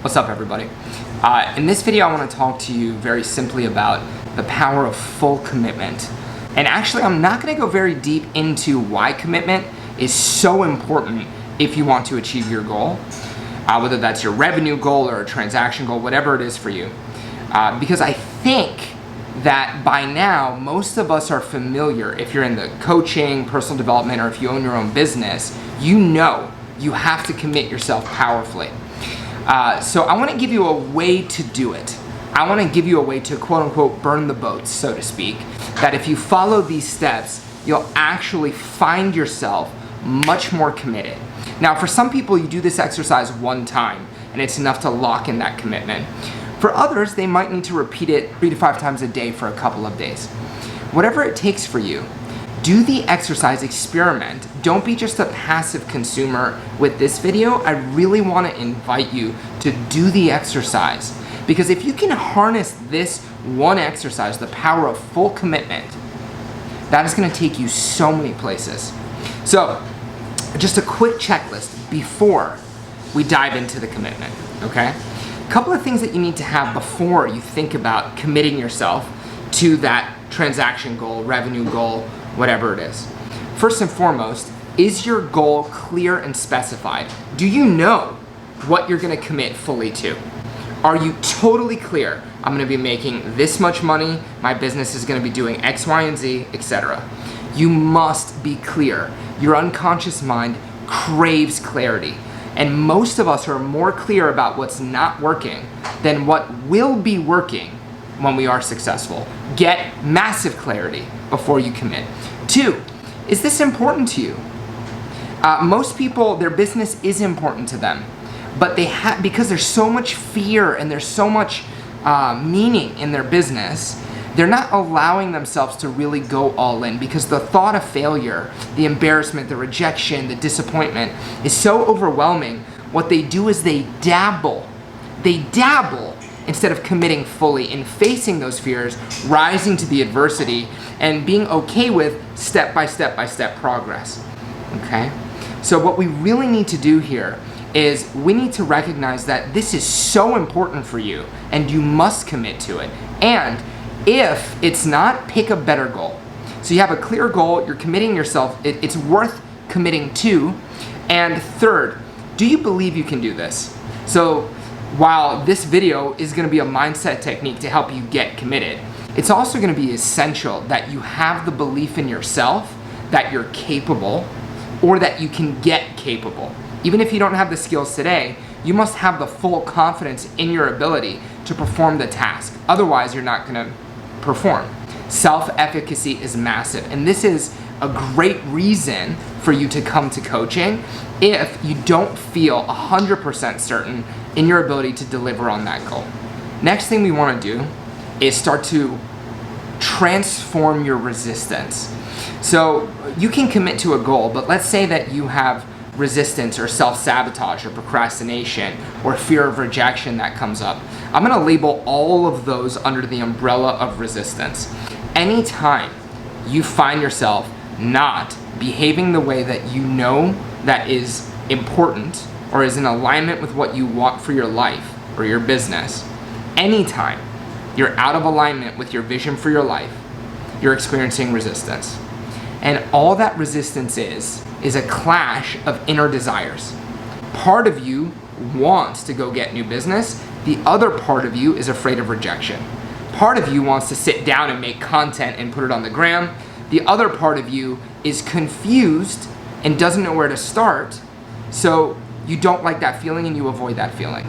What's up, everybody? In this video, I want to talk to you very simply about the power of full commitment. And actually, I'm not going to go very deep into why commitment is so important if you want to achieve your goal, whether that's your revenue goal or a transaction goal, whatever it is for you. Because I think that by now, most of us are familiar, if you're in the coaching, personal development, or if you own your own business, you know you have to commit yourself powerfully. So I want to give you a way to do it. I want to give you a way to quote unquote burn the boats, so to speak, that if you follow these steps, you'll actually find yourself much more committed. Now, for some people, you do this exercise one time and it's enough to lock in that commitment. For others, they might need to repeat it 3 to 5 times a day for a couple of days. Whatever it takes for you, do the exercise, experiment. Don't be just a passive consumer with this video. I really want to invite you to do the exercise, because if you can harness this one exercise, the power of full commitment, that is going to take you so many places. So, just a quick checklist before we dive into the commitment, okay? A couple of things that you need to have before you think about committing yourself to that transaction goal, revenue goal, whatever it is. First and foremost, is your goal clear and specified? Do you know what you're going to commit fully to? Are you totally clear? I'm going to be making this much money, my business is going to be doing X, Y, and Z, etc. You must be clear. Your unconscious mind craves clarity. And most of us are more clear about what's not working than what will be working when we are successful. Get massive clarity before you commit. 2, is this important to you? Most people, their business is important to them, but because there's so much fear and there's so much meaning in their business, they're not allowing themselves to really go all in, because the thought of failure, the embarrassment, the rejection, the disappointment is so overwhelming. What they do is they dabble. They dabble instead of committing fully and facing those fears, rising to the adversity, and being okay with step by step by step progress. Okay? So what we really need to do here is we need to recognize that this is so important for you and you must commit to it. And if it's not, pick a better goal. So you have a clear goal, you're committing yourself, it's worth committing to. And third, do you believe you can do this? So while this video is going to be a mindset technique to help you get committed, it's also going to be essential that you have the belief in yourself that you're capable, or that you can get capable. Even if you don't have the skills today, you must have the full confidence in your ability to perform the task. Otherwise, you're not going to perform. Self-efficacy is massive, and this is a great reason for you to come to coaching if you don't feel 100% certain in your ability to deliver on that goal. Next thing we want to do is start to transform your resistance. So you can commit to a goal, but let's say that you have resistance or self-sabotage or procrastination or fear of rejection that comes up. I'm going to label all of those under the umbrella of resistance. Anytime you find yourself not behaving the way that you know that is important or is in alignment with what you want for your life or your business, anytime you're out of alignment with your vision for your life, you're experiencing resistance. And all that resistance is a clash of inner desires. Part of you wants to go get new business. The other part of you is afraid of rejection. Part of you wants to sit down and make content and put it on the gram. The other part of you is confused and doesn't know where to start. So you don't like that feeling and you avoid that feeling.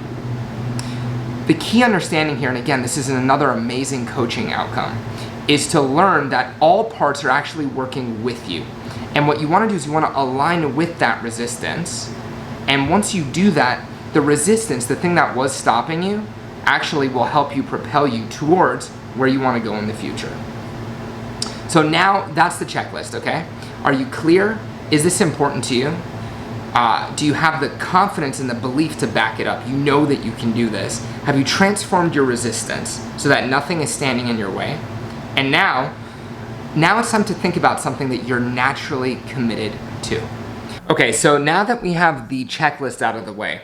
The key understanding here, and again, this is another amazing coaching outcome, is to learn that all parts are actually working with you. And what you want to do is you want to align with that resistance. And once you do that, the resistance, the thing that was stopping you, actually will help you propel you towards where you want to go in the future. So now that's the checklist, okay? Are you clear? Is this important to you? Do you have the confidence and the belief to back it up? You know that you can do this. Have you transformed your resistance so that nothing is standing in your way? And now it's time to think about something that you're naturally committed to. Okay, so now that we have the checklist out of the way,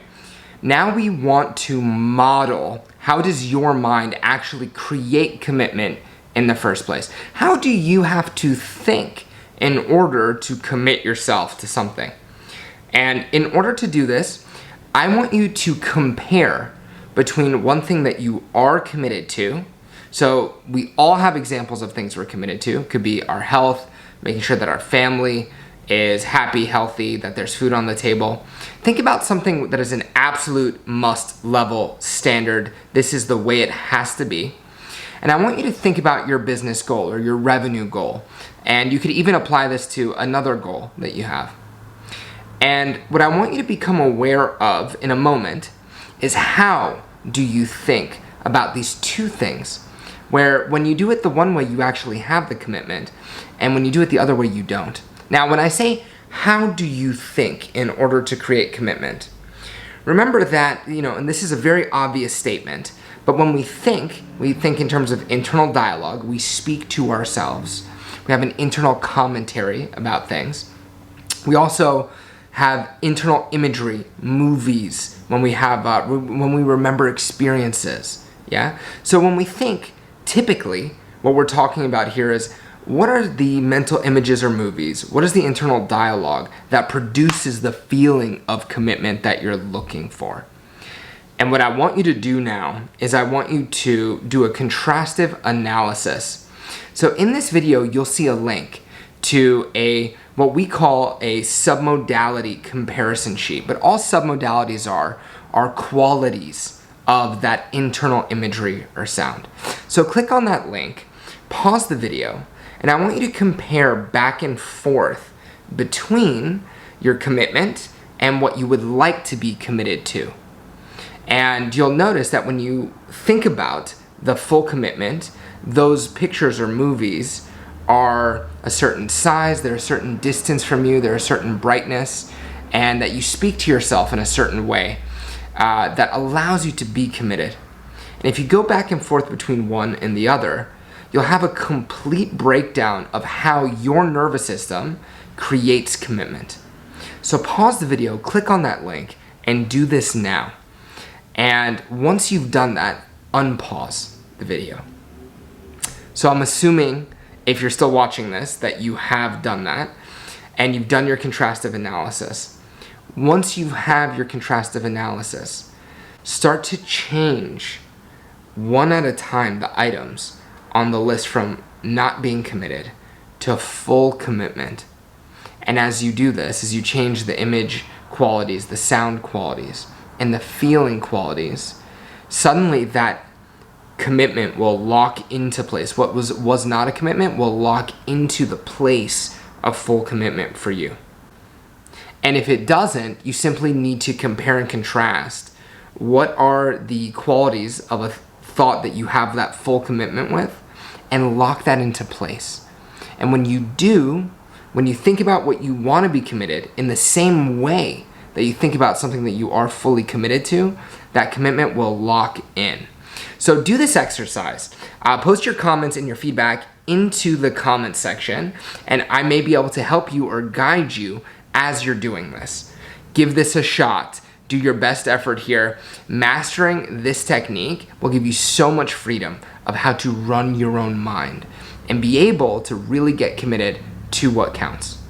Now we want to model how does your mind actually create commitment in the first place. How do you have to think in order to commit yourself to something? And in order to do this, I want you to compare between one thing that you are committed to. So we all have examples of things we're committed to. It could be our health, making sure that our family is happy, healthy, that there's food on the table. Think about something that is an absolute must level standard. This is the way it has to be. And I want you to think about your business goal or your revenue goal. And you could even apply this to another goal that you have. And what I want you to become aware of in a moment is how do you think about these two things, where when you do it the one way, you actually have the commitment, and when you do it the other way, you don't. Now, when I say, how do you think in order to create commitment? Remember that, and this is a very obvious statement, but when we think in terms of internal dialogue. We speak to ourselves. We have an internal commentary about things. We also have internal imagery, movies, when we remember experiences, yeah? So when we think, typically, what we're talking about here is, what are the mental images or movies? What is the internal dialogue that produces the feeling of commitment that you're looking for? And what I want you to do now is I want you to do a contrastive analysis. So in this video, you'll see a link to what we call a sub-modality comparison sheet. But all sub-modalities are qualities of that internal imagery or sound. So click on that link, pause the video, and I want you to compare back and forth between your commitment and what you would like to be committed to. And you'll notice that when you think about the full commitment, those pictures or movies are a certain size, they're a certain distance from you, they're a certain brightness, and that you speak to yourself in a certain way that allows you to be committed. And if you go back and forth between one and the other, you'll have a complete breakdown of how your nervous system creates commitment. So pause the video, click on that link, and do this now. And once you've done that, unpause the video. So I'm assuming, if you're still watching this, that you have done that, and you've done your contrastive analysis. Once you have your contrastive analysis, start to change one at a time the items on the list from not being committed to full commitment. And as you do this, as you change the image qualities, the sound qualities, and the feeling qualities, suddenly that commitment will lock into place. What was not a commitment will lock into the place of full commitment for you. And if it doesn't, you simply need to compare and contrast. What are the qualities of a thought that you have that full commitment with, and lock that into place. And when you do, when you think about what you want to be committed in the same way that you think about something that you are fully committed to, that commitment will lock in. So do this exercise. Post your comments and your feedback into the comments section, and I may be able to help you or guide you as you're doing this. Give this a shot. Do your best effort here. Mastering this technique will give you so much freedom of how to run your own mind and be able to really get committed to what counts.